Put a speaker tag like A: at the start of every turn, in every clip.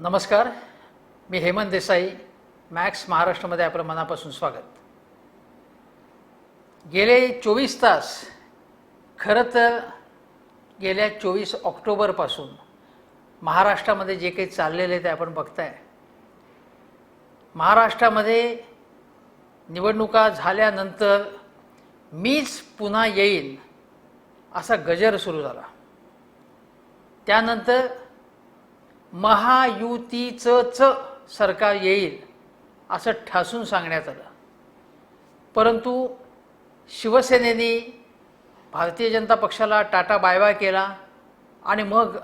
A: नमस्कार, मी हेमंत देसाई. मॅक्स महाराष्ट्रामध्ये आपलं मनापासून स्वागत. गेले 24 तास, खरं तर गेल्या 24 ऑक्टोबरपासून महाराष्ट्रामध्ये जे काही चाललेलं आहे ते आपण बघताय. महाराष्ट्रामध्ये निवडणुका झाल्यानंतर मीच पुन्हा येईन असा गजर सुरू झाला. त्यानंतर महायुतीचं सरकार येईल असं ठासून सांगण्यात आलं. परंतु शिवसेनेने भारतीय जनता पक्षाला टाटा बाय बाय केला आणि मग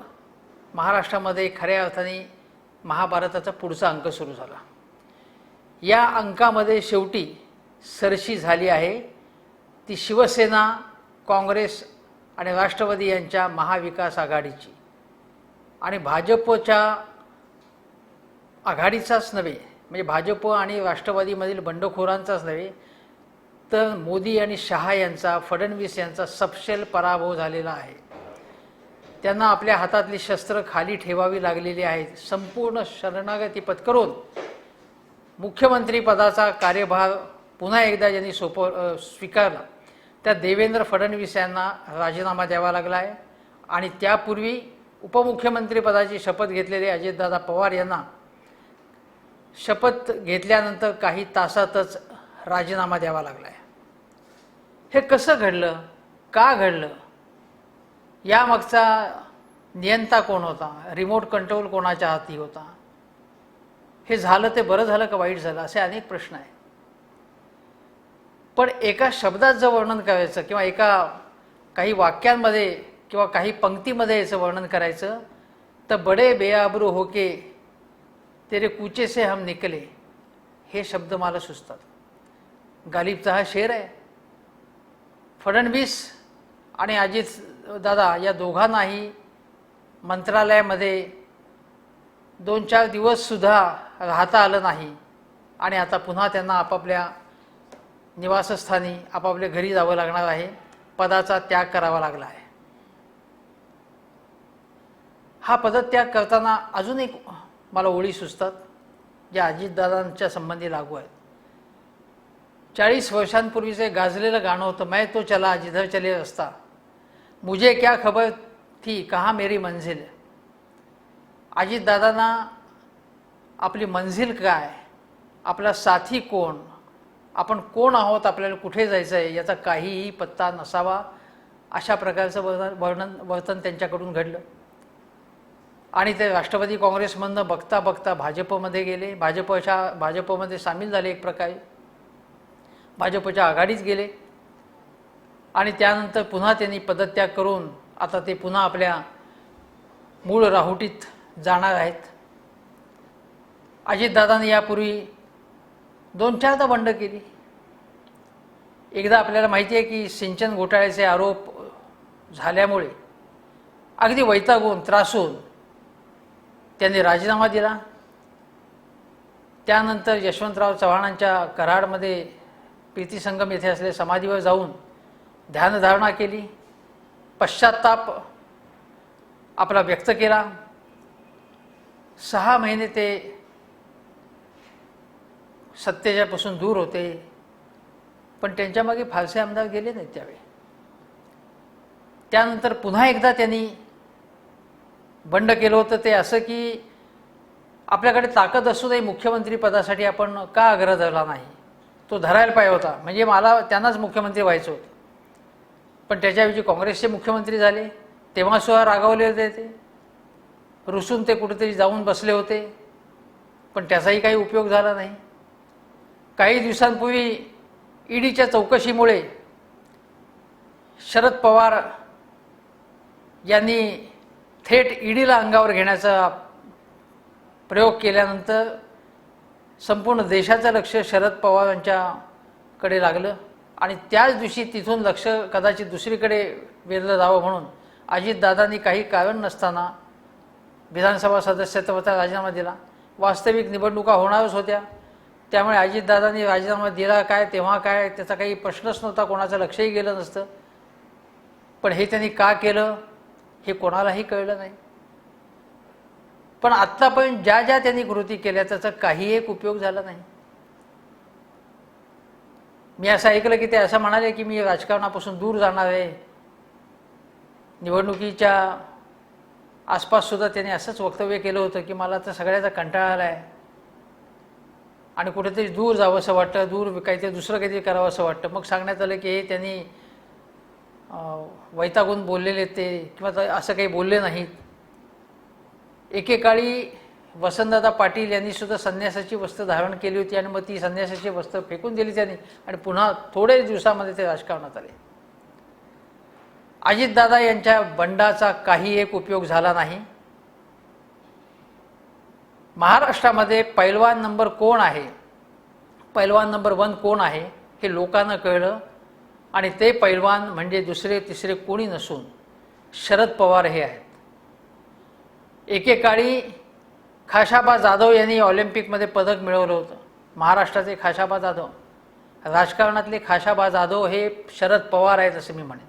A: महाराष्ट्रामध्ये खऱ्या अर्थाने महाभारताचा पुढचा अंक सुरू झाला. या अंकामध्ये शेवटी सरशी झाली आहे ती शिवसेना, काँग्रेस आणि राष्ट्रवादी यांच्या महाविकास आघाडीची. आणि भाजपच्या आघाडीचाच नव्हे, म्हणजे भाजप आणि राष्ट्रवादीमधील बंडखोरांचाच नव्हे, तर मोदी आणि शहा यांचा, फडणवीस यांचा सपशेल पराभव झालेला आहे. त्यांना आपल्या हातातली शस्त्र खाली ठेवावी लागलेली आहेत. संपूर्ण शरणागती पत्करून मुख्यमंत्री पदाचा कार्यभार पुन्हा एकदा ज्यांनी स्वीकारला त्या देवेंद्र फडणवीस यांना राजीनामा द्यावा लागला आहे. आणि त्यापूर्वी उपमुख्यमंत्री पदाची शपथ घेतलेले अजितदादा पवार यांना शपथ घेतल्यानंतर काही तासातच राजीनामा द्यावा लागला आहे. हे कसं घडलं, का घडलं, यामागचा नियंता कोण होता, रिमोट कंट्रोल कोणाच्या हाती होता, हे झालं ते बरं झालं का वाईट झालं, असे अनेक प्रश्न आहेत. पण एका शब्दात जर वर्णन करायचं किंवा काही वाक्यांमध्ये किंवा काही पंक्तीमध्ये याचं वर्णन करायचं तर बडे बेआबरू होके तेरे कूचे से हम निकले, हे शब्द मला सुचतात. गालिबचा हा शेर आहे. फडणवीस आणि अजित दादा या दोघांनाही मंत्रालयामध्ये 2-4 दिवससुद्धा राहता आलं नाही आणि आता पुन्हा त्यांना आपापल्या निवासस्थानी आपापल्या घरी जावं लागणार आहे. पदाचा त्याग करावा लागला आहे. हा पदत्याग करताना अजून एक मला ओळी सुचतात ज्या अजितदादांच्या संबंधी लागू आहेत. 40 वर्षांपूर्वीचे गाजलेलं गाणं होतं, मैं तो चला जिधर चले रास्ता, मुझे क्या खबर थी कहाँ मेरी मंजिल. अजितदादांना आपली मंजिल काय, आपला साथी कोण, आपण कोण आहोत, आपल्याला कुठे जायचं आहे याचा काहीही पत्ता नसावा, अशा प्रकारचं वर्तन त्यांच्याकडून घडलं. आणि ते राष्ट्रवादी काँग्रेसमधनं बघता बघता भाजपमध्ये गेले, भाजपमध्ये सामील झाले, एक प्रकारे भाजपच्या आघाडीत गेले. आणि त्यानंतर पुन्हा त्यांनी पदत्याग करून आता ते पुन्हा आपल्या मूळ राहुटीत जाणार आहेत. अजितदादांनी यापूर्वी 2-4दा बंड केली. एकदा आपल्याला माहिती आहे की सिंचन घोटाळ्याचे आरोप झाल्यामुळे अगदी वैतागून त्रासून त्यांनी राजीनामा दिला. त्यानंतर यशवंतराव चव्हाणांच्या कराडमध्ये प्रीतीसंगम येथे असलेल्या समाधीवर जाऊन ध्यानधारणा केली, पश्चात्ताप आपला व्यक्त केला. 6 महिने ते सत्तेच्यापासून दूर होते, पण त्यांच्यामागे फारसे आमदार गेले नाहीत त्यावेळी. त्यानंतर पुन्हा एकदा त्यांनी बंड केलं होतं, ते असं की आपल्याकडे ताकद असूनही मुख्यमंत्री पदासाठी आपण का आग्रह धरला नाही, तो धरायला पाहिजे होता, म्हणजे मला त्यांनाच मुख्यमंत्री व्हायचं होतं. पण त्याच्याऐवजी काँग्रेसचे मुख्यमंत्री झाले, तेव्हा सुद्धा रागावले होते, ते रुसून ते कुठेतरी जाऊन बसले होते, पण त्याचाही काही उपयोग झाला नाही. काही दिवसांपूर्वी ईडीच्या चौकशीमुळे शरद पवार यांनी थेट ईडीला अंगावर घेण्याचा प्रयोग केल्यानंतर संपूर्ण देशाचं लक्ष शरद पवारांच्याकडे लागलं आणि त्याच दिवशी तिथून लक्ष कदाचित दुसरीकडे वेधलं जावं म्हणून अजितदादांनी काही कारण नसताना विधानसभा सदस्यत्वाचा राजीनामा दिला. वास्तविक निवडणुका होणारच होत्या, त्यामुळे अजितदादांनी राजीनामा दिला काय तेव्हा काय त्याचा काही प्रश्नच नव्हता, कोणाचं लक्षही गेलं नसतं. पण हे त्यांनी का केलं हे कोणालाही कळलं नाही. पण आत्तापर्यंत ज्या ज्या त्यांनी कृती केल्या त्याचा काही एक उपयोग झाला नाही. मी असं ऐकलं की ते असं म्हणाले की मी राजकारणापासून दूर जाणार आहे. निवडणुकीच्या आसपास सुद्धा त्यांनी असंच वक्तव्य केलं होतं की मला तर सगळ्याचा कंटाळा आला आहे आणि कुठेतरी दूर जावंसं वाटतं, दूर काहीतरी दुसरं काहीतरी करावं असं वाटतं. मग सांगण्यात आलं की हे त्यांनी वैतागून बोललेले ते किंवा असं काही बोलले नाहीत. एकेकाळी वसंतदादा पाटील यांनी सुद्धा संन्यासाची वस्त्र धारण केली होती आणि मग ती संन्यासाची वस्त्र फेकून दिली त्यांनी आणि पुन्हा थोड्याच दिवसामध्ये ते राजकारणात आले. अजितदादा यांच्या बंडाचा काही एक उपयोग झाला नाही. महाराष्ट्रामध्ये पैलवान नंबर कोण आहे, पैलवान नंबर 1 कोण आहे हे लोकांना कळलं आणि ते पैलवान म्हणजे दुसरे तिसरे कोणी नसून शरद पवार हे आहेत. एकेकाळी खाशाबा जाधव यांनी ऑलिम्पिकमध्ये पदक मिळवलं होतं. महाराष्ट्राचे खाशाबा जाधव, राजकारणातले खाशाबा जाधव हे शरद पवार आहेत असं मी म्हणेन.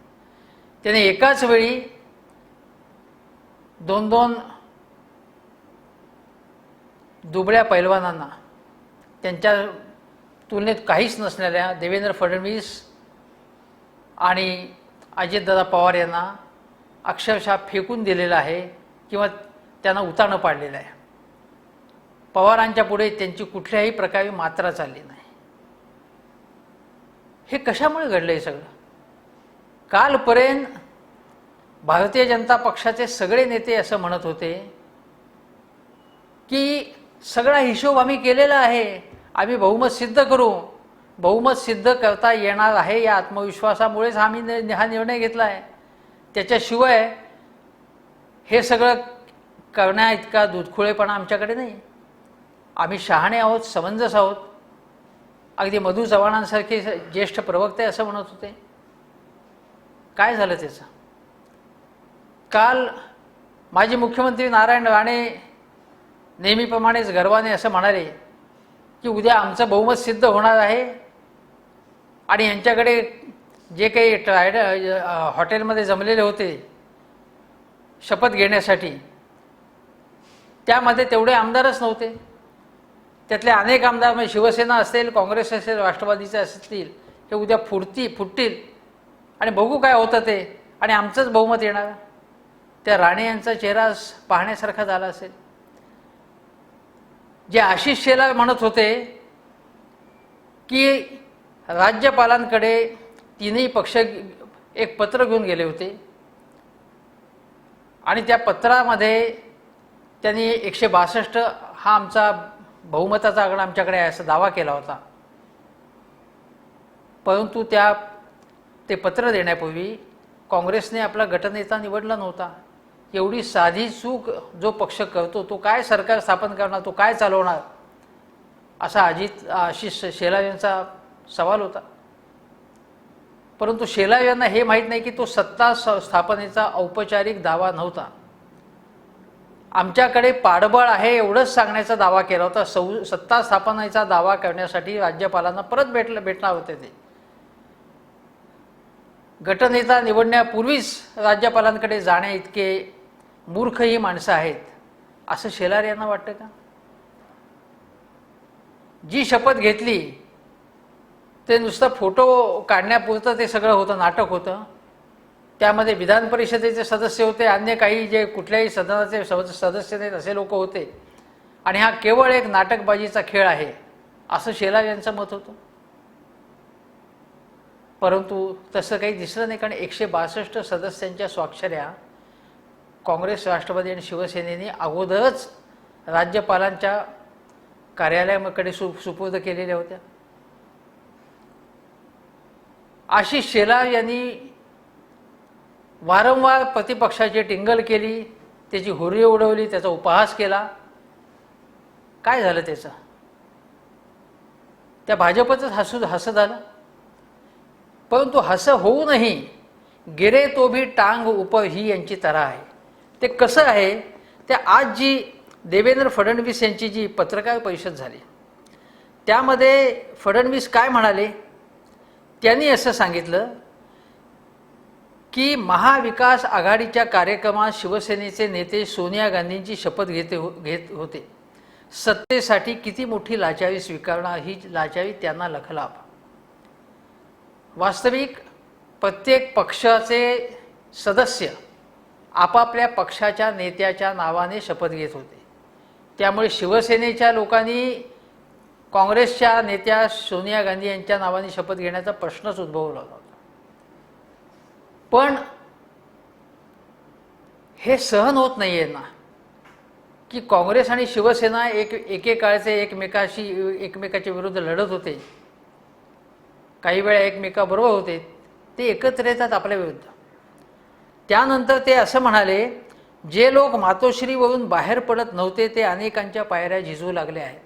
A: त्याने एकाच वेळी 2 दुबळ्या पैलवानांना, त्यांच्या तुलनेत काहीच नसलेल्या देवेंद्र फडणवीस आणि अजितदादा पवार यांना अक्षरशः फेकून दिलेलं आहे किंवा त्यांना उताणं पाडलेलं आहे. पवारांच्या पुढे त्यांची कुठल्याही प्रकारे मात्रा चालली नाही. हे कशामुळे घडलं हे सगळं? कालपर्यंत भारतीय जनता पक्षाचे सगळे नेते असं म्हणत होते की सगळा हिशोब आम्ही केलेला आहे, आम्ही बहुमत सिद्ध करू. बहुमत सिद्ध करता येणार आहे या आत्मविश्वासामुळेच आम्ही हा निर्णय घेतला आहे. त्याच्याशिवाय हे सगळं करण्या इतका दूधखुळेपणा आमच्याकडे नाही. आम्ही शहाणे आहोत, समंजस आहोत. अगदी मधू चव्हाणांसारखे ज्येष्ठ प्रवक्ते असं म्हणत होते. काय झालं त्याचं? काल माजी मुख्यमंत्री नारायण राणे नेहमीप्रमाणेच गर्वाने असं म्हणाले की उद्या आमचं बहुमत सिद्ध होणार आहे आणि यांच्याकडे जे काही हॉटेलमध्ये जमलेले होते शपथ घेण्यासाठी त्यामध्ये तेवढे आमदारच नव्हते. त्यातले अनेक आमदार म्हणजे शिवसेना असेल, काँग्रेस असेल, राष्ट्रवादीचे असतील, हे उद्या फुटतील आणि बघू काय होतं ते आणि आमचंच बहुमत येणार. त्या राणे यांचा चेहरा पाहण्यासारखा झाला असेल. जे आशिष शेलार म्हणत होते की राज्यपालांकडे तीनही पक्ष एक पत्र घेऊन गेले होते आणि त्या पत्रामध्ये त्यांनी 162 हा आमचा बहुमताचा आकडा आमच्याकडे आहे असा दावा केला होता. परंतु ते पत्र देण्यापूर्वी काँग्रेसने आपला गटनेता निवडला नव्हता. एवढी साधी चूक जो पक्ष करतो तो काय सरकार स्थापन करणार, तो काय चालवणार, असा आशिष शेलार यांचा सवाल होता. परंतु शेलार यांना हे माहीत नाही की तो सत्ता स्थापनेचा औपचारिक दावा नव्हता. आमच्याकडे पाठबळ आहे एवढंच सांगण्याचा दावा केला होता. सत्ता स्थापनेचा दावा करण्यासाठी राज्यपालांना परत भेटणार होते. ते गटनेता निवडण्यापूर्वीच राज्यपालांकडे जाण्या इतके मूर्ख ही माणसं आहेत असं शेलार यांना वाटतं का? जी शपथ घेतली ते नुसतं फोटो काढण्यापुरतं ते सगळं होतं, नाटक होतं. त्यामध्ये विधान परिषदेचे सदस्य होते, अन्य काही जे कुठल्याही सदनाचे सदस्य नाहीत असे लोक होते आणि हा केवळ एक नाटकबाजीचा खेळ आहे असं शेलार यांचं मत होतं. परंतु तसं काही दिसलं नाही, कारण 162 सदस्यांच्या स्वाक्षऱ्या काँग्रेस, राष्ट्रवादी आणि शिवसेनेने अगोदरच राज्यपालांच्या कार्यालयाकडे सुपूर्द केलेल्या होत्या. आशिष शेलार यांनी वारंवार प्रतिपक्षाची टिंगल केली, त्याची हुर्री उडवली, त्याचा उपहास केला. काय झालं त्याचं? त्या भाजपचंच हसं झालं. परंतु हसं होऊनही गिरे तो भी टांग ऊपर ही यांची तऱ्हा आहे. ते कसं आहे ते आज जी देवेंद्र फडणवीस यांची जी पत्रकार परिषद झाली त्यामध्ये फडणवीस काय म्हणाले? त्यांनी असं सांगितलं की महाविकास आघाडीच्या कार्यक्रमात शिवसेनेचे नेते सोनिया गांधींची शपथ घेत होते. सत्तेसाठी किती मोठी लाचारी स्वीकारणार, ही लाचारी त्यांना लखलाभ. वास्तविक प्रत्येक पक्षाचे सदस्य आपापल्या पक्षाच्या नेत्याच्या नावाने शपथ घेत होते. त्यामुळे शिवसेनेच्या लोकांनी काँग्रेसच्या नेत्या सोनिया गांधी यांच्या नावाने शपथ घेण्याचा प्रश्नच उद्भवला होता. पण हे सहन होत नाही आहे ना की काँग्रेस आणि शिवसेना एकेकाळचे एकमेकाच्या विरुद्ध लढत होते, काही वेळा एकमेकाबरोबर होते, ते एकत्र येतात आपल्या विरुद्ध. त्यानंतर ते असं म्हणाले, जे लोक मातोश्रीवरून बाहेर पडत नव्हते ते अनेकांच्या पायऱ्या झिजवू लागले आहेत.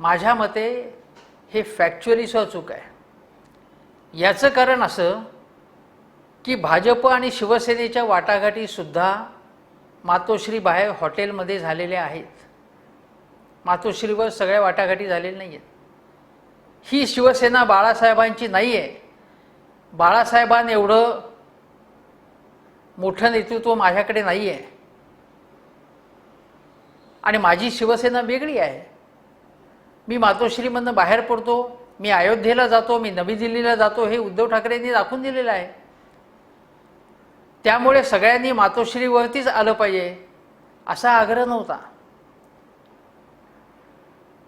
A: माझ्या मते हे फॅक्च्युअली चूक आहे. याचं कारण असं की भाजप आणि शिवसेनेच्या वाटाघाटीसुद्धा मातोश्री बाहेर हॉटेलमध्ये झालेल्या आहेत. मातोश्रीवर सगळ्या वाटाघाटी झालेल्या नाही आहेत. ही शिवसेना बाळासाहेबांची नाही आहे. बाळासाहेबांएवढं मोठं नेतृत्व माझ्याकडे नाही आहे आणि माझी शिवसेना वेगळी आहे. मी मातोश्रीमधनं बाहेर पडतो, मी अयोध्येला जातो, मी नवी दिल्लीला जातो, हे उद्धव ठाकरेंनी दाखवून दिलेलं आहे. त्यामुळे सगळ्यांनी मातोश्रीवरतीच आलं पाहिजे असा आग्रह नव्हता.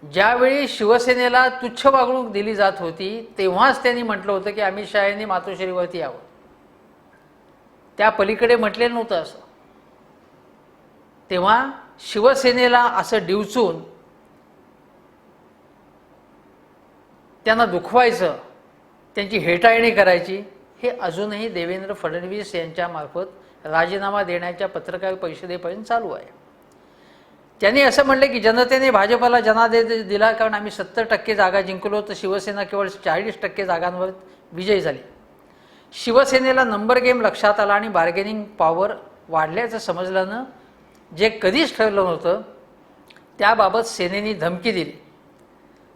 A: ज्यावेळी शिवसेनेला तुच्छ वागणूक दिली जात होती तेव्हाच त्यांनी म्हटलं होतं की अमित शहा यांनी मातोश्रीवरती यावं. त्या पलीकडे म्हटलेलं नव्हतं असं. तेव्हा शिवसेनेला असं डिवचून त्यांना दुखवायचं, त्यांची हेटाळणी करायची, हे अजूनही देवेंद्र फडणवीस यांच्या मार्फत राजीनामा देण्याच्या पत्रकार परिषदेपर्यंत चालू आहे. त्यांनी असं म्हणले की जनतेने भाजपला जनादेश दिला कारण आम्ही 70% जागा जिंकलो तर शिवसेना केवळ 40% जागांवर विजयी झाली. शिवसेनेला नंबर गेम लक्षात आला आणि बार्गेनिंग पॉवर वाढल्याचं समजल्यानं जे कधीच ठरलं नव्हतं त्याबाबत सेनेने धमकी दिली.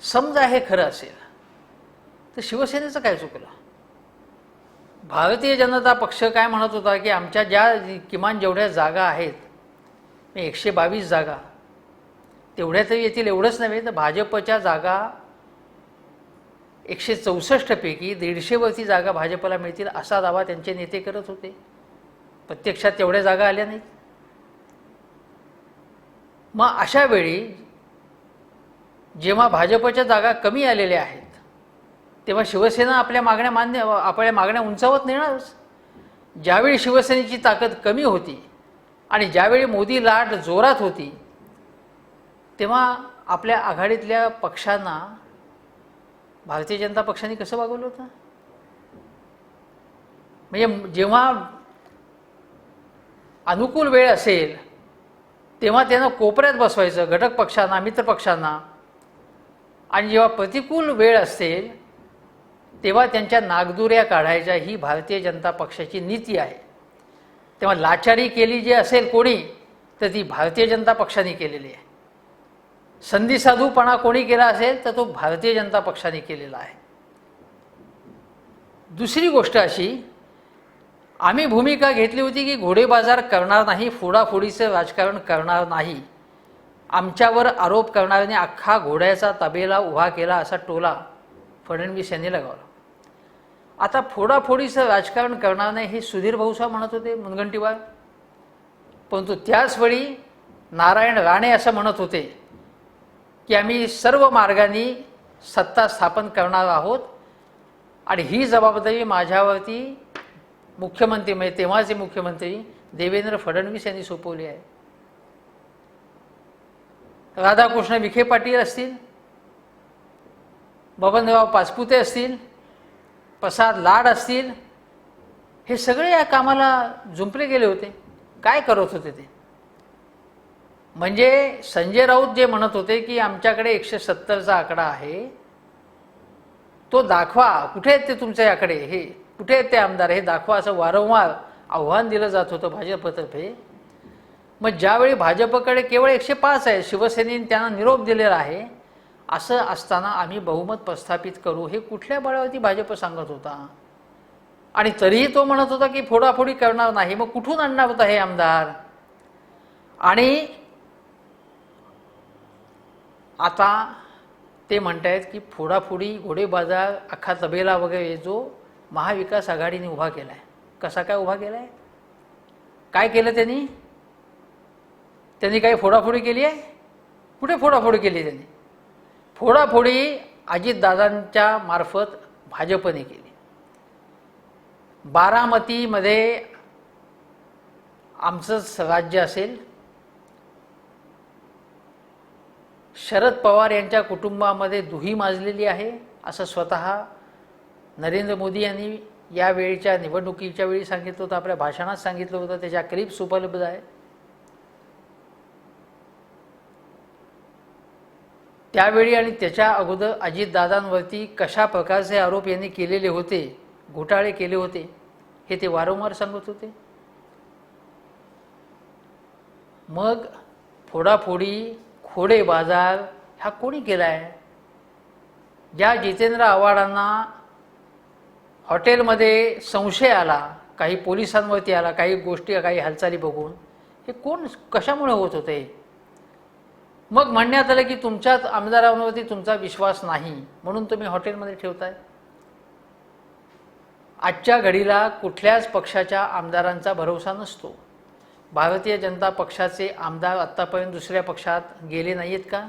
A: समजा हे खरं असेल तर शिवसेनेचं काय चुकलं? भारतीय जनता पक्ष काय म्हणत होता की आमच्या ज्या किमान जेवढ्या जागा आहेत 122 जागा तेवढ्या तरी येतील, एवढंच नव्हे तर भाजपच्या जागा 164 पैकी 150वरती जागा भाजपला मिळतील असा दावा त्यांचे नेते करत होते. प्रत्यक्षात तेवढ्या जागा आल्या नाहीत. मग अशा वेळी जेव्हा भाजपच्या जागा कमी आलेल्या आहेत तेव्हा शिवसेना आपल्या मागण्या उंचावत नेणारच. ज्यावेळी शिवसेनेची ताकद कमी होती आणि ज्यावेळी मोदी लाट जोरात होती तेव्हा आपल्या आघाडीतल्या पक्षांना भारतीय जनता पक्षाने कसं वागवलं होतं? म्हणजे जेव्हा अनुकूल वेळ असेल तेव्हा त्यांना कोपऱ्यात बसवायचं घटक पक्षांना, मित्र पक्षांना, आणि जेव्हा प्रतिकूल वेळ असेल तेव्हा त्यांच्या नागदुऱ्या काढायच्या, ही भारतीय जनता पक्षाची नीती आहे. तेव्हा लाचारी केली जी असेल कोणी तर ती भारतीय जनता पक्षाने केलेली आहे. संधीसाधूपणा कोणी केला असेल तर तो भारतीय जनता पक्षाने केलेला आहे. दुसरी गोष्ट अशी, आम्ही भूमिका घेतली होती की घोडेबाजार करणार नाही, फोडाफोडीचं राजकारण करणार नाही. आमच्यावर आरोप करणाऱ्याने अख्खा घोड्याचा तबेला उभा केला असा टोला फडणवीस यांनी लगावला. आता फोडाफोडीचं राजकारण करणार नाही हे सुधीर भाऊसाहेब म्हणत होते मुनगंटीवार, परंतु त्याचवेळी नारायण राणे असं म्हणत होते की आम्ही सर्व मार्गांनी सत्ता स्थापन करणार आहोत आणि ही जबाबदारी माझ्यावरती मुख्यमंत्री म्हणजे तेव्हाचे मुख्यमंत्री देवेंद्र फडणवीस यांनी सोपवली आहे. राधाकृष्ण विखे पाटील असतील, बबनराव पाचपुते असतील, प्रसाद लाड असतील, हे सगळे या कामाला जुंपले गेले होते. काय करत होते ते? म्हणजे संजय राऊत जे म्हणत होते की आमच्याकडे 170चा आकडा आहे तो दाखवा, कुठे आहेत ते तुमचे आकडे, हे कुठे आहेत ते आमदार, हे दाखवा, असं वारंवार आव्हान दिलं जात होतं भाजपतर्फे. मग ज्यावेळी भाजपकडे केवळ 105 आहे, शिवसेनेने त्यांना निरोप दिलेला आहे, असं असताना आम्ही बहुमत प्रस्थापित करू हे कुठल्या बळावरती भाजप सांगत होता? आणि तरीही तो म्हणत होता की फोडाफोडी करणार नाही. मग कुठून आणणार होता हे आमदार? आणि आता ते म्हणतायत की फोडाफोडी, घोडेबाजार, अख्खा तबेला वगैरे जो महाविकास आघाडीने उभा केला आहे. कसा काय उभा केला आहे? काय केलं त्यांनी? त्यांनी काही फोडाफोडी केली आहे? कुठे फोडाफोडी केली त्यांनी? फोडाफोडी अजितदादांच्या मार्फत भाजपने केली. बारामतीमध्ये आमचंच राज्य असेल, शरद पवार यांच्या कुटुंबामध्ये दुही माजलेली आहे असं स्वतः नरेंद्र मोदी यांनी यावेळीच्या निवडणुकीच्या वेळी सांगितलं होतं, आपल्या भाषणात सांगितलं होतं. त्याच्या क्लिप्स उपलब्ध आहेत. त्यावेळी आणि त्याच्या अगोदर अजितदादांवरती कशा प्रकारचे आरोप यांनी केलेले होते, घोटाळे केले होते, हे ते वारंवार सांगत होते. मग फोडाफोडी, खोडे बाजार हा कोणी केला आहे? ज्या जितेंद्र आव्हाडांना हॉटेलमध्ये संशय आला, काही पोलिसांवरती आला, काही गोष्टी, काही हालचाली बघून, हे कोण, कशामुळे होत होते? मग म्हणण्यात आलं की तुमच्याच आमदारांवरती तुमचा विश्वास नाही म्हणून तुम्ही हॉटेलमध्ये ठेवताय. आजच्या घडीला कुठल्याच पक्षाच्या आमदारांचा भरोसा नसतो. भारतीय जनता पक्षाचे आमदार आत्तापर्यंत दुसऱ्या पक्षात गेले नाही आहेत का?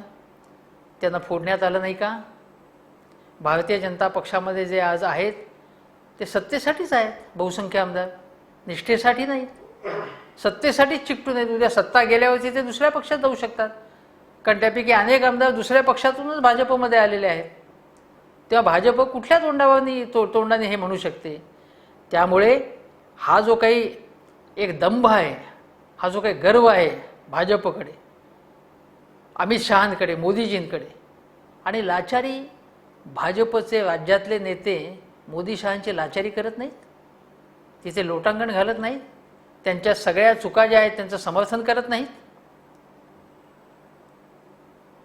A: त्यांना फोडण्यात आलं नाही का? भारतीय जनता पक्षामध्ये जे आज आहेत ते सत्तेसाठीच आहेत. बहुसंख्य आमदार निष्ठेसाठी नाहीत, सत्तेसाठीच चिकटून आहेत. उद्या सत्ता गेल्यावरती ते दुसऱ्या पक्षात जाऊ शकतात. कारण त्यापैकी अनेक आमदार दुसऱ्या पक्षातूनच भाजपमध्ये आलेले आहेत. तेव्हा भाजप कुठल्या तोंडाने हे म्हणू शकते? त्यामुळे हा जो काही एक दंभ आहे, हा जो काही गर्व आहे भाजपकडे, अमित शहांकडे, मोदीजींकडे, आणि लाचारी भाजपचे राज्यातले नेते मोदी शहांची लाचारी करत नाहीत, तिथे लोटांगण घालत नाहीत, त्यांच्या सगळ्या चुका ज्या आहेत त्यांचं समर्थन करत नाहीत.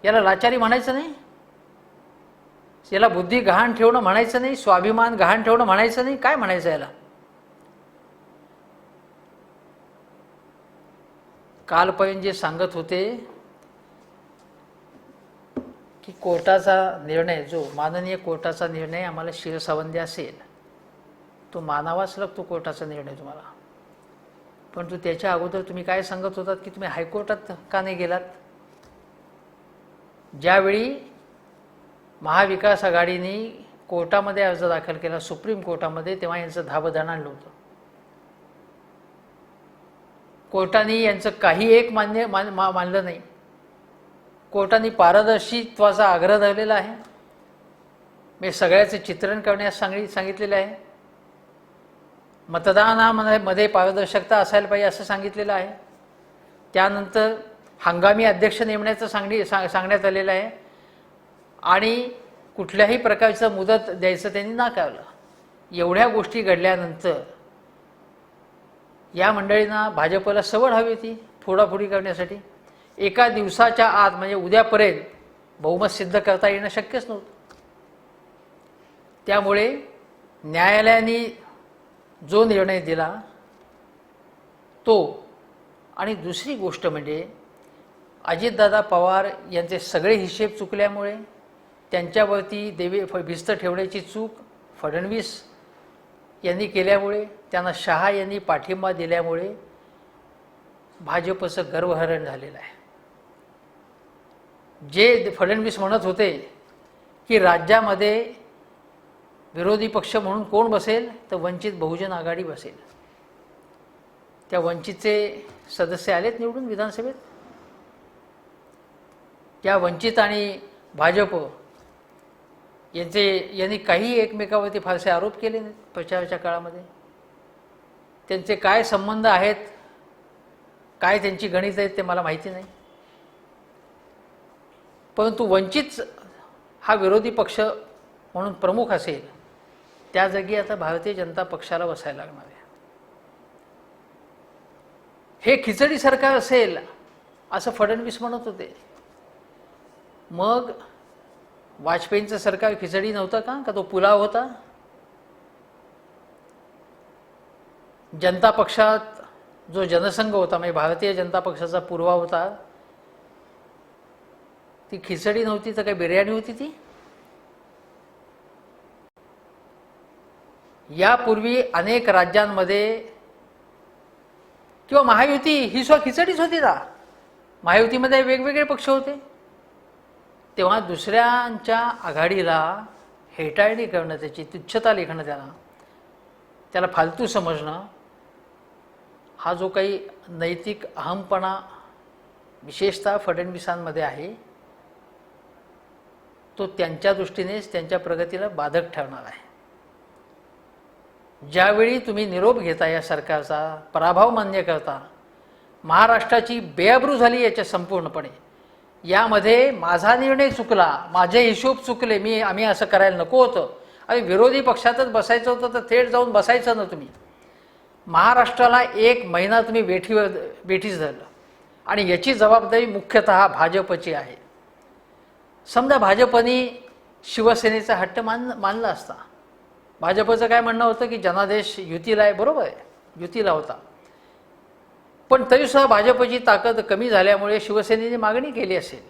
A: याला लाचारी म्हणायचं नाही, याला बुद्धी गहाण ठेवणं म्हणायचं नाही, स्वाभिमान गहाण ठेवणं म्हणायचं नाही, काय म्हणायचं याला? कालपर्यंत जे सांगत होते की कोर्टाचा निर्णय, जो माननीय कोर्टाचा निर्णय आम्हाला शिरसावंदी असेल, तो मानावाच लागतो कोर्टाचा निर्णय तुम्हाला. परंतु त्याच्या अगोदर तुम्ही काय सांगत होतात की तुम्ही हायकोर्टात का नाही गेलात? ज्यावेळी महाविकास आघाडीने कोर्टामध्ये अर्ज दाखल केला, सुप्रीम कोर्टामध्ये, तेव्हा यांचं धाबदण आणलं होतं. कोर्टाने यांचं काही एक मानलं नाही. कोर्टाने पारदर्शित्वाचा आग्रह धरलेला आहे. मी सगळ्याचे चित्रण करण्यास सांगितलेलं आहे. मतदानामध्ये पारदर्शकता असायला पाहिजे असं सांगितलेलं आहे. त्यानंतर हंगामी अध्यक्ष नेमण्याचं सांगण्यात आलेलं आहे. आणि कुठल्याही प्रकारचं मुदत द्यायचं त्यांनी नाकारलं. एवढ्या गोष्टी घडल्यानंतर या मंडळींना भाजपला सवड हवी होती फोडाफोडी करण्यासाठी. एका दिवसाच्या आत म्हणजे उद्यापर्यंत बहुमत सिद्ध करता येणं शक्यच नव्हतं. त्यामुळे न्यायालयाने जो निर्णय दिला तो, आणि दुसरी गोष्ट म्हणजे अजितदादा पवार यांचे सगळे हिशेब चुकल्यामुळे, त्यांच्यावरती भिस्त ठेवण्याची चूक फडणवीस यांनी केल्यामुळे, त्यांना शहा यांनी पाठिंबा दिल्यामुळे भाजपचं गर्वहरण झालेलं आहे. जे फडणवीस म्हणत होते की राज्यामध्ये विरोधी पक्ष म्हणून कोण बसेल, तर वंचित बहुजन आघाडी बसेल. त्या वंचितचे सदस्य आलेत निवडून विधानसभेत. त्या वंचित आणि भाजप यांनी काही एकमेकावरती फारसे आरोप केले नाहीत प्रचाराच्या काळामध्ये. त्यांचे काय संबंध आहेत, काय त्यांची गणित आहेत ते मला माहिती नाही. परंतु वंचित हा विरोधी पक्ष म्हणून प्रमुख असेल, त्या जागी आता भारतीय जनता पक्षाला बसायला लागणार आहे. हे खिचडी सरकार असेल असं फडणवीस म्हणत होते. मग वाजपेयींचं सरकार खिचडी नव्हतं का तो पुलाव होता? जनता पक्षात जो जनसंघ होता, म्हणजे भारतीय जनता पक्षाचा पूर्वा होता, ती खिचडी नव्हती तर काही बिर्याणी होती ती. यापूर्वी अनेक राज्यांमध्ये किंवा महायुती ही सुद्धा खिचडीच होती ना. महायुतीमध्ये वेगवेगळे पक्ष होते, तेव्हा दुसऱ्यांच्या आघाडीला हेटाळणी करणं, त्याची तुच्छता लेखणं, त्याला फालतू समजणं, हा जो काही नैतिक अहमपणा विशेषतः फडणवीसांमध्ये आहे, तो त्यांच्या दृष्टीनेच त्यांच्या प्रगतीला बाधक ठरणार आहे. ज्यावेळी तुम्ही निरोप घेता या सरकारचा, पराभव मान्य करता, महाराष्ट्राची बेअब्रू झाली याच्या संपूर्णपणे. यामध्ये माझा निर्णय चुकला, माझे हिशोब चुकले, आम्ही असं करायला नको होतं, आणि विरोधी पक्षातच बसायचं होतं तर थेट जाऊन बसायचं ना तुम्ही. महाराष्ट्राला 1 महिना तुम्ही वेठीस धरलं, आणि याची जबाबदारी मुख्यतः भाजपची आहे. समजा भाजपने शिवसेनेचा हट्ट मानला असता. भाजपचं काय म्हणणं होतं की जनादेश युतीला आहे, बरोबर आहे, युतीला होता, पण तरीसुद्धा भाजपची ताकद कमी झाल्यामुळे शिवसेनेने मागणी केली असेल.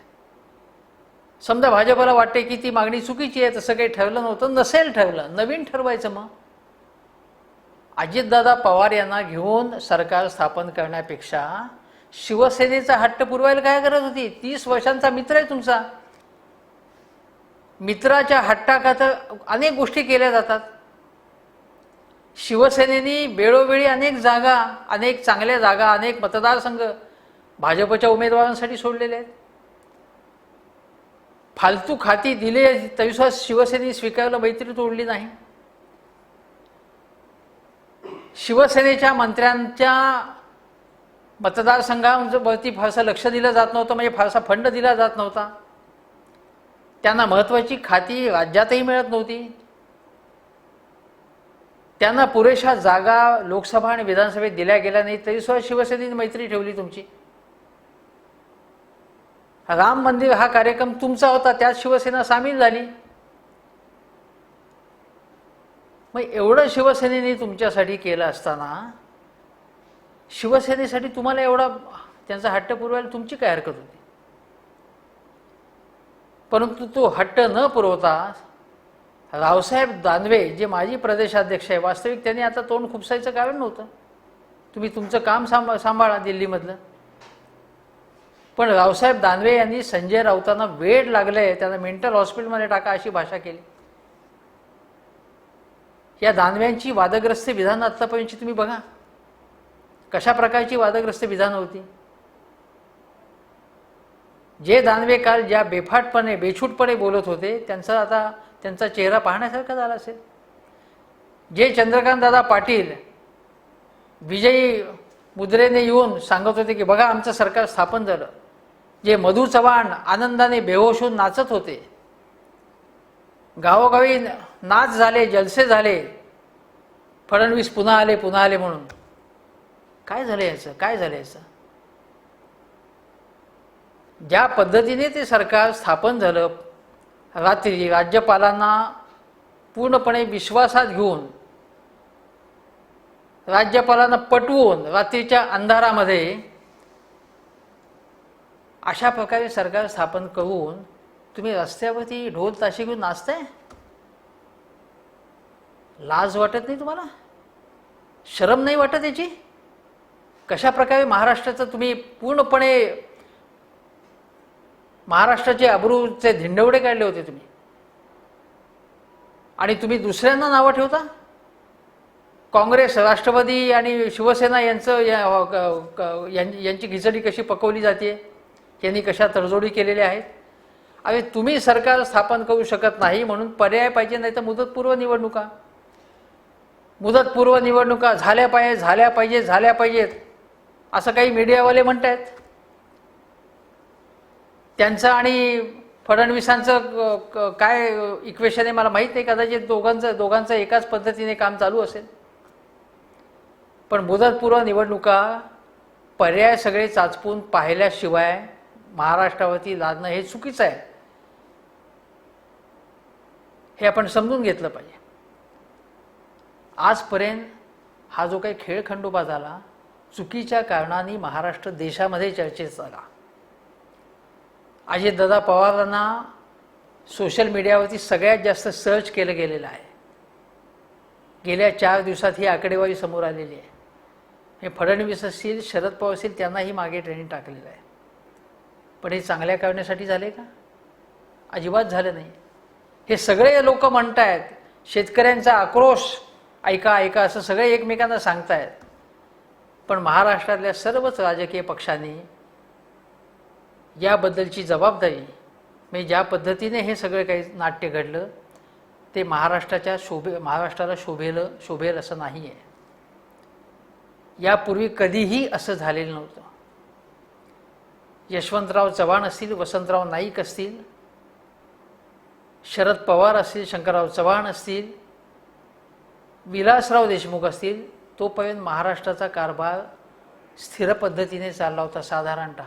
A: समजा भाजपला वाटते की ती मागणी चुकीची आहे, तसं काही ठरलं नव्हतं, नसेल ठरलं, नवीन ठरवायचं. मग अजितदादा पवार यांना घेऊन सरकार स्थापन करण्यापेक्षा शिवसेनेचा हट्ट पुरवायला काय गरज होती? 30 वर्षांचा मित्र आहे तुमचा. मित्राच्या हट्टाखातर अनेक गोष्टी केल्या जातात. शिवसेनेने वेळोवेळी अनेक जागा, अनेक चांगल्या जागा, अनेक मतदारसंघ भाजपच्या उमेदवारांसाठी सोडलेले आहेत. फालतू खाती दिले तरीसुद्धा शिवसेनेने स्वीकारलं, मैत्री तोडली नाही. शिवसेनेच्या मंत्र्यांच्या मतदारसंघावरती फारसं लक्ष दिलं जात नव्हतं, म्हणजे फारसा फंड दिला जात नव्हता. त्यांना महत्त्वाची खाती राज्यातही मिळत नव्हती. त्यांना पुरेशा जागा लोकसभा आणि विधानसभेत दिल्या गेल्या नाही, तरीसुद्धा शिवसेनेने मैत्री ठेवली तुमची. राम मंदिर हा कार्यक्रम तुमचा होता, त्यात शिवसेना सामील झाली. मग एवढं शिवसेनेने तुमच्यासाठी केलं असताना शिवसेनेसाठी तुम्हाला एवढा त्यांचा हट्ट पुरवायला तुमची काय हरकत होती? परंतु तो हट्ट न पुरवता रावसाहेब दानवे जे माजी प्रदेशाध्यक्ष आहे, वास्तविक त्यांनी आता तोंड खुपसायचं कारण नव्हतं. तुम्ही तुमचं काम सांभाळा दिल्लीमधलं. पण रावसाहेब दानवे यांनी संजय राऊतांना वेड लागलंय, त्यांना मेंटल हॉस्पिटलमध्ये टाका अशी भाषा केली. या दानव्यांची वादग्रस्त विधानं आत्तापर्यंतची तुम्ही बघा, कशा प्रकारची वादग्रस्त विधानं होती. जे दानवे काल ज्या बेफाटपणे बेछूटपणे बोलत होते, त्यांचा चेहरा पाहण्यासारखा झाला असेल. जे चंद्रकांत दादा पाटील विजयी मुद्रेने येऊन सांगत होते की बघा आमचं सरकार स्थापन झालं, जे मधू चव्हाण आनंदाने बेहोश होऊन नाचत होते, गावोगावी नाच झाले, जलसे झाले, फडणवीस पुन्हा आले म्हणून. काय झालं याचं? काय झालं याचं? ज्या पद्धतीने ते सरकार स्थापन झालं, रात्री राज्यपालांना पूर्णपणे विश्वासात घेऊन, राज्यपालांना पटवून रात्रीच्या अंधारामध्ये अशा प्रकारे सरकार स्थापन करून तुम्ही रस्त्यावरती ढोल ताशे घेऊन नाचताय. लाज वाटत नाही तुम्हाला? शरम नाही वाटत याची? कशा प्रकारे महाराष्ट्राचं तुम्ही पूर्णपणे महाराष्ट्राचे अब्रूचे धिंडवडे काढले होते तुम्ही, आणि तुम्ही दुसऱ्यांना नावं ठेवता. काँग्रेस, राष्ट्रवादी आणि शिवसेना यांची खिचडी कशी पकवली जाते, यांनी कशा तडजोडी केलेल्या आहेत. अरे तुम्ही सरकार स्थापन करू शकत नाही म्हणून पर्याय पाहिजे, नाही तर मुदतपूर्व निवडणुका झाल्या पाहिजेत असं काही मीडियावाले म्हणतायत. त्यांचं आणि फडणवीसांचं काय इक्वेशन आहे मला माहीत नाही, कदाचित दोघांचं एकाच पद्धतीने काम चालू असेल. पण मुदतपूर्व निवडणुका पर्याय सगळे चाचपून पाहिल्याशिवाय महाराष्ट्रावरती लादणं हे चुकीचं आहे, हे आपण समजून घेतलं पाहिजे. आजपर्यंत हा जो काही खेळखंडोबा झाला, चुकीच्या कारणाने महाराष्ट्र देशामध्ये चर्चेत झाला. अजितदादा पवारांना सोशल मीडियावरती सगळ्यात जास्त सर्च केलं गेलेलं आहे. गेल्या 4 दिवसात ही आकडेवारी समोर आलेली आहे. हे फडणवीस असतील, शरद पवार असतील, त्यांनाही मागे ट्रेनिंग टाकलेलं आहे. पण हे चांगल्या कारणासाठी झाले का? अजिबात झालं नाही. हे सगळे लोक म्हणतायत, शेतकऱ्यांचा आक्रोश ऐका ऐका असं सगळे एकमेकांना सांगतायत. पण महाराष्ट्रातल्या सर्वच राजकीय पक्षांनी याबद्दलची जबाबदारी, म्हणजे ज्या पद्धतीने हे सगळं काही नाट्य घडलं ते महाराष्ट्राला शोभेल असं नाही आहे. यापूर्वी कधीही असं झालेलं नव्हतं. यशवंतराव चव्हाण असतील, वसंतराव नाईक असतील, शरद पवार असतील, शंकरराव चव्हाण असतील, विलासराव देशमुख असतील, तोपर्यंत महाराष्ट्राचा कारभार स्थिर पद्धतीने चालला होता. साधारणतः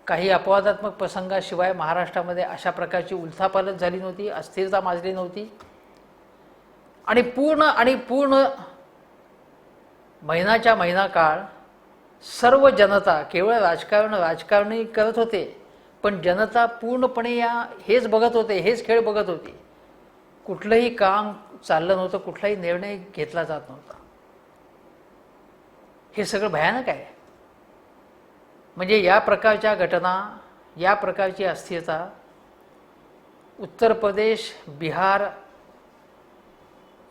A: काही अपवादात्मक प्रसंगाशिवाय महाराष्ट्रामध्ये अशा प्रकारची उलथापालथ झाली नव्हती, अस्थिरता माजली नव्हती. आणि पूर्ण महिनाच्या महिना काळ सर्व जनता, केवळ राजकारणी करत होते, पण जनता पूर्णपणे हेच बघत होते, हेच खेळ बघत होते. कुठलंही काम चाललं नव्हतं, कुठलाही निर्णय घेतला जात नव्हता. हे सगळं भयानक आहे. म्हणजे या प्रकारच्या घटना, या प्रकारची अस्थिरता उत्तर प्रदेश, बिहार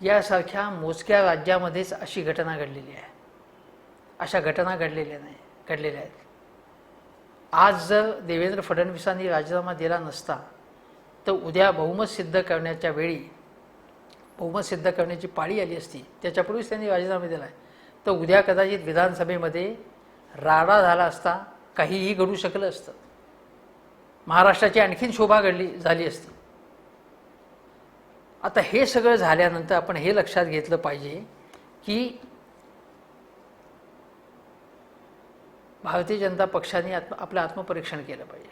A: यासारख्या मोजक्या राज्यामध्येच अशी घटना घडलेली आहे. अशा घटना घडलेल्या आहेत. आज जर देवेंद्र फडणवीसांनी राजीनामा दिला नसता तर उद्या बहुमत सिद्ध करण्याच्या वेळी, बहुमत सिद्ध करण्याची पाळी आली असती, त्याच्यापूर्वीच त्यांनी राजीनामा दिला आहे, तर उद्या कदाचित विधानसभेमध्ये राडा झाला असता, काहीही घडू शकलं असतं. महाराष्ट्राची आणखीन शोभा झाली असती. आता हे सगळं झाल्यानंतर आपण हे लक्षात घेतलं पाहिजे की भारतीय जनता पक्षाने आपलं आत्मपरीक्षण केलं पाहिजे.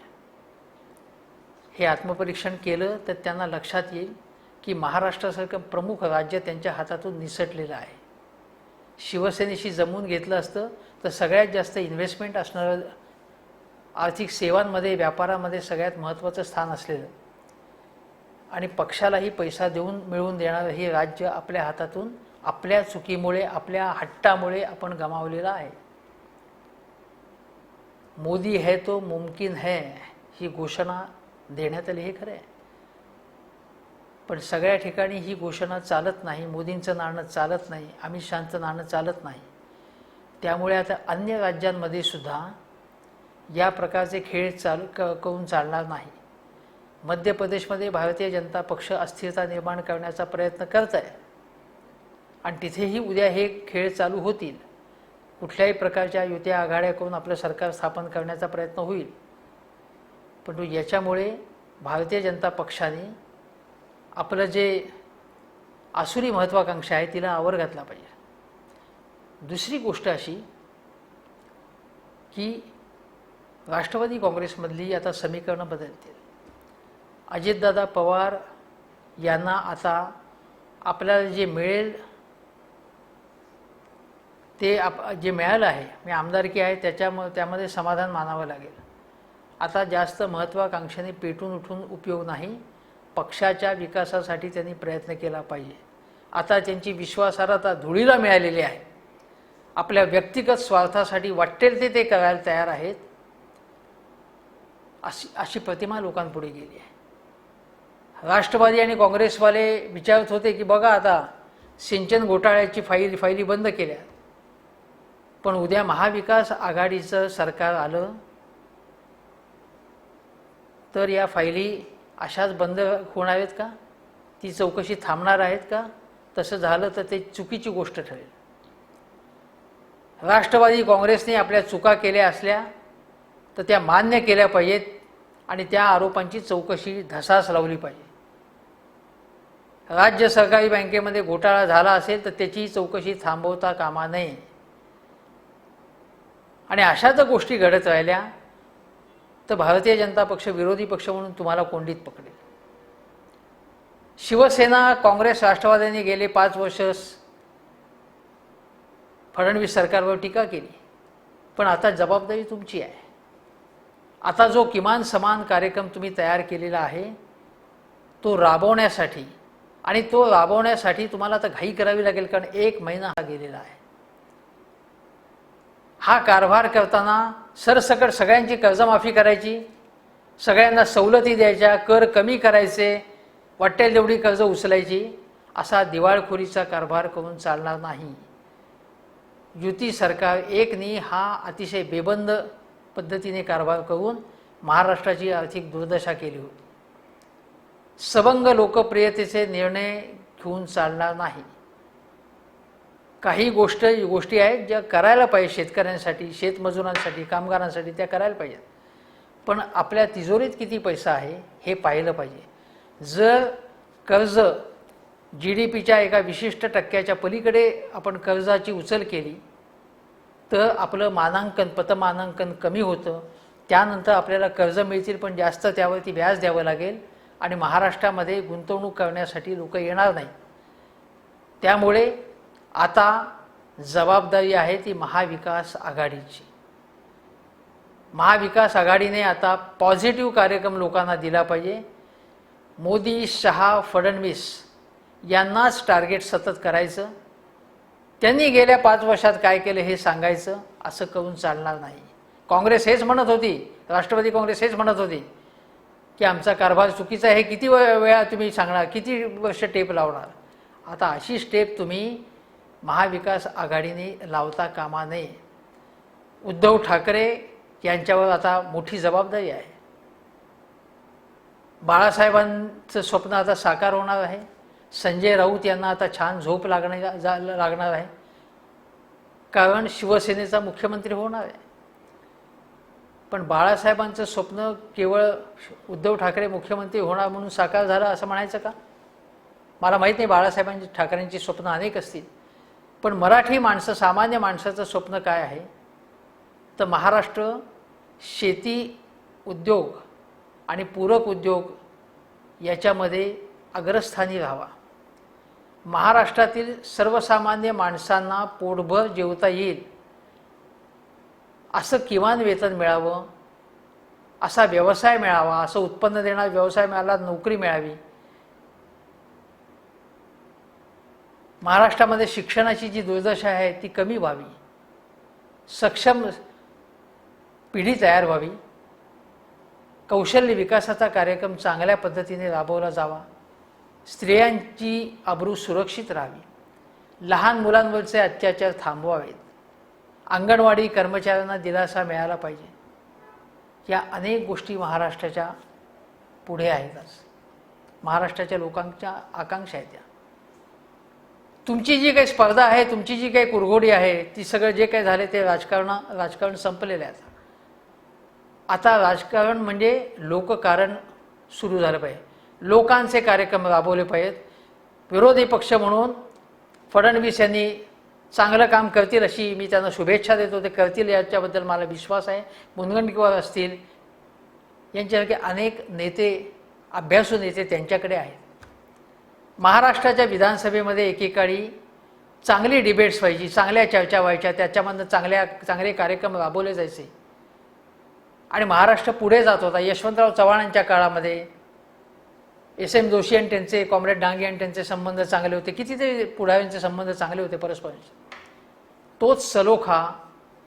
A: हे आत्मपरीक्षण केलं तर त्यांना लक्षात येईल की महाराष्ट्रासारखं प्रमुख राज्य त्यांच्या हातातून निसटलेलं आहे. शिवसेनेशी जमवून घेतलं असतं तर सगळ्यात जास्त इन्व्हेस्टमेंट असणारं, आर्थिक सेवांमध्ये, व्यापारामध्ये सगळ्यात महत्त्वाचं स्थान असलेलं आणि पक्षालाही पैसा मिळवून देणारं हे राज्य आपल्या हातातून आपल्या चुकीमुळे, आपल्या हट्टामुळे आपण गमावलेलं आहे. मोदी है तो मुमकिन है ही घोषणा देण्यात आली, हे खरं आहे. पण सगळ्या ठिकाणी ही घोषणा चालत नाही. मोदींचं नाणं चालत नाही, अमित शहांचं नाणं चालत नाही. त्यामुळे आता अन्य राज्यांमध्ये सुद्धा या प्रकारचे खेळ करून चालणार नाही. मध्य प्रदेशमध्ये भारतीय जनता पक्ष अस्थिरता निर्माण करण्याचा प्रयत्न करत आहे आणि तिथेही उद्या हे खेळ चालू होतील. कुठल्याही प्रकारच्या युत्या आघाड्या करून आपलं सरकार स्थापन करण्याचा प्रयत्न होईल. परंतु याच्यामुळे भारतीय जनता पक्षाने आपलं जे आसुरी महत्त्वाकांक्षा आहे तिला आवर घातला पाहिजे. दुसरी गोष्ट अशी की राष्ट्रवादी काँग्रेसमधली आता समीकरणं बदलतील. अजितदादा पवार यांना आता आपल्याला जे मिळेल ते जे मिळालं आहे, म्हणजे आमदारकी आहे, त्यामध्ये समाधान मानावं लागेल. आता जास्त महत्त्वाकांक्षेने पेटून उठून उपयोग नाही. पक्षाच्या विकासासाठी त्यांनी प्रयत्न केला पाहिजे. आता त्यांची विश्वासार्हता धुळीला मिळालेली आहे. आपल्या व्यक्तिगत स्वार्थासाठी वाटेल ते करायला तयार आहेत, अशी प्रतिमा लोकांपुढे गेली आहे. राष्ट्रवादी आणि काँग्रेसवाले विचारत होते की बघा आता सिंचन घोटाळ्याची फाईली बंद केल्या, पण उद्या महाविकास आघाडीचं सरकार आलं तर या फाईली अशाच बंद होणार आहेत का? ती चौकशी थांबणार आहेत का? तसं झालं तर ते चुकीची गोष्ट ठरेल. राष्ट्रवादी काँग्रेसने आपल्या चुका केल्या असल्या तर त्या मान्य केल्या पाहिजेत आणि त्या आरोपांची चौकशी धसास लावली पाहिजे. राज्य सरकारी बँकेमध्ये घोटाळा झाला असेल तर त्याची चौकशी थांबवता कामा नये. आणि अशा जर गोष्टी घडत राहिल्या तर भारतीय जनता पक्ष विरोधी पक्ष म्हणून तुम्हाला कोंडीत पकडेल. शिवसेना, काँग्रेस, राष्ट्रवादीने गेले 5 वर्ष फडणवीस सरकारवर टीका केली, पण आता जबाबदारी तुमची आहे. आता जो किमान समान कार्यक्रम तुम्ही तयार केलेला आहे तो राबवण्यासाठी, आणि तो राबवण्यासाठी तुम्हाला आता घाई करावी लागेल, कारण 1 महिना हा गेलेला आहे. हा कारभार करताना सरसकट सगळ्यांची कर्जमाफी करायची, सगळ्यांना सवलती द्यायच्या, कर कमी करायचे, वाटेल तेवढी कर्ज उचलायची, असा दिवाळखोरीचा कारभार करून चालणार नाही. युती सरकार एकनी हा अतिशय बेबंद पद्धतीने कारभार करून महाराष्ट्राची आर्थिक दुर्दशा केली होती. सबंग लोकप्रियतेचे निर्णय घेऊन चालणार नाही. काही गोष्टी आहेत ज्या करायला पाहिजे शेतकऱ्यांसाठी, शेतमजुरांसाठी, कामगारांसाठी, त्या करायला पाहिजेत. पण आपल्या तिजोरीत किती पैसा आहे हे पाहिलं पाहिजे. जर कर्ज GDPच्या एका विशिष्ट टक्क्याच्या पलीकडे आपण कर्जाची उचल केली तर आपलं मानांकन, पतमानांकन कमी होतं. त्यानंतर आपल्याला कर्ज मिळतील, पण जास्त त्यावरती व्याज द्यावं लागेल आणि महाराष्ट्रामध्ये गुंतवणूक करण्यासाठी लोक येणार नाही. त्यामुळे आता जबाबदारी आहे ती महाविकास आघाडीची. महाविकास आघाडीने आता पॉझिटिव्ह कार्यक्रम लोकांना दिला पाहिजे. मोदी, शहा, फडणवीस यांनाच टार्गेट सतत करायचं. त्यांनी गेल्या 5 वर्षात काय केलं हे सांगायचं, असं करून चालणार नाही. काँग्रेस हेच म्हणत होती, राष्ट्रवादी काँग्रेस हेच म्हणत होती की आमचा कारभार चुकीचा आहे. किती वेळा तुम्ही सांगणार, किती वर्ष टेप लावणार. आता अशी स्टेप तुम्ही महाविकास आघाडीने लावता कामा नये. उद्धव ठाकरे यांच्यावर आता मोठी जबाबदारी आहे. बाळासाहेबांचं स्वप्न आता साकार होणार आहे. संजय राऊत यांना आता छान झोप लागणार आहे, कारण शिवसेनेचा मुख्यमंत्री होणार आहे. पण बाळासाहेबांचं स्वप्न केवळ उद्धव ठाकरे मुख्यमंत्री होणार म्हणून साकार झालं असं म्हणायचं का? मला माहीत नाही, ठाकरेंची स्वप्न अनेक असतील, पण मराठी माणसं, सामान्य माणसाचं स्वप्न काय आहे तर महाराष्ट्र शेती, उद्योग आणि पूरक उद्योग याच्यामध्ये अग्रस्थानी राहावा. महाराष्ट्रातील सर्वसामान्य माणसांना पोटभर जेवता येईल असं किमान वेतन मिळावं, असा व्यवसाय मिळावा, असं उत्पन्न देणारा व्यवसाय मिळाला, नोकरी मिळावी. महाराष्ट्रामध्ये शिक्षणाची जी दुर्दशा आहे ती कमी व्हावी, सक्षम पिढी तयार व्हावी, कौशल्य विकासाचा कार्यक्रम चांगल्या पद्धतीने राबवला जावा, स्त्रियांची अब्रू सुरक्षित राहावी, लहान मुलांवरचे अत्याचार थांबवावेत, अंगणवाडी कर्मचाऱ्यांना दिलासा मिळाला पाहिजे. या अनेक गोष्टी महाराष्ट्राच्या पुढे आहेतच. महाराष्ट्राच्या लोकांच्या आकांक्षा आहेत त्या. तुमची जी काही स्पर्धा आहे, तुमची जी काही कुरघोडी आहे, ती सगळं जे काही झाले ते राजकारण संपलेलं आहे. आता राजकारण म्हणजे लोककारण सुरू झालं पाहिजे. लोकांचे कार्यक्रम राबवले पाहिजेत. विरोधी पक्ष म्हणून फडणवीस यांनी चांगलं काम करतील अशी मी त्यांना शुभेच्छा देतो. ते करतील याच्याबद्दल मला विश्वास आहे. मुनगंटीवार असतील, यांच्यासारखे अनेक नेते, अभ्यासू नेते त्यांच्याकडे आहेत. महाराष्ट्राच्या विधानसभेमध्ये एकेकाळी चांगली डिबेट्स व्हायची, चांगल्या चर्चा व्हायच्या, त्याच्यामधनं चांगले कार्यक्रम राबवले जायचे आणि महाराष्ट्र पुढे जात होता. यशवंतराव चव्हाणांच्या काळामध्ये SM जोशी आणि त्यांचे, कॉम्रेड डांगे आणि त्यांचे संबंध चांगले होते. कितीतरी पुढाऱ्यांचे संबंध चांगले होते परस्परांचे. तोच सलोखा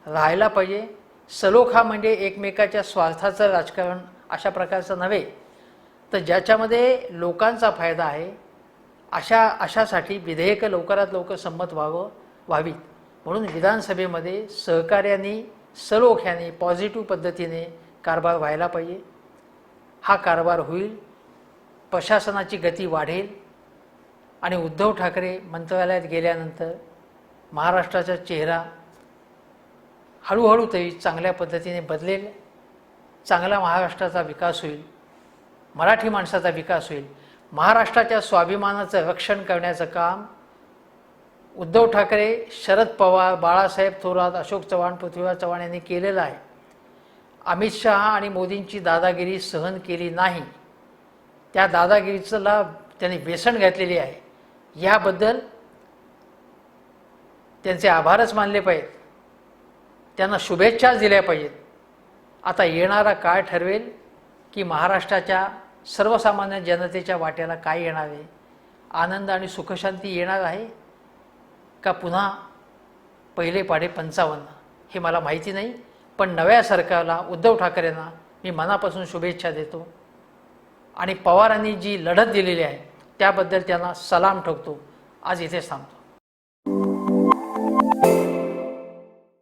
A: राहायला पाहिजे. सलोखा म्हणजे एकमेकाच्या स्वार्थाचं राजकारण अशा प्रकारचं नव्हे, तर ज्याच्यामध्ये लोकांचा फायदा आहे अशासाठी विधेयकं लवकरात लवकर संमत व्हावीत. म्हणून विधानसभेमध्ये सहकार्याने, सलोख्याने, पॉझिटिव्ह पद्धतीने कारभार व्हायला पाहिजे. हा कारभार होईल, प्रशासनाची गती वाढेल आणि उद्धव ठाकरे मंत्रालयात गेल्यानंतर महाराष्ट्राचा चेहरा हळूहळू तरी चांगल्या पद्धतीने बदलेल. चांगला महाराष्ट्राचा विकास होईल, मराठी माणसाचा विकास होईल. महाराष्ट्राच्या स्वाभिमानाचं रक्षण करण्याचं काम उद्धव ठाकरे, शरद पवार, बाळासाहेब थोरात, अशोक चव्हाण, पृथ्वीराज चव्हाण यांनी केलेलं आहे. अमित शहा आणि मोदींची दादागिरी सहन केली नाही. त्या दादागिरीला त्यांनी वेसण घातलेली आहे, याबद्दल त्यांचे आभारच मानले पाहिजेत, त्यांना शुभेच्छाच दिल्या पाहिजेत. आता येणारा काळ ठरवेल की महाराष्ट्राच्या सर्वसामान्य जनतेच्या वाट्याला काय येणार आहे. आनंद आणि सुखशांती येणार आहे का पुन्हा पहिले पाढे 55 हे मला माहिती नाही. पण नव्या सरकारला, उद्धव ठाकरेंना मी मनापासून शुभेच्छा देतो आणि पवारांनी जी लढत दिलेली आहे त्याबद्दल त्यांना सलाम ठोकतो. आज इथेच थांबतो.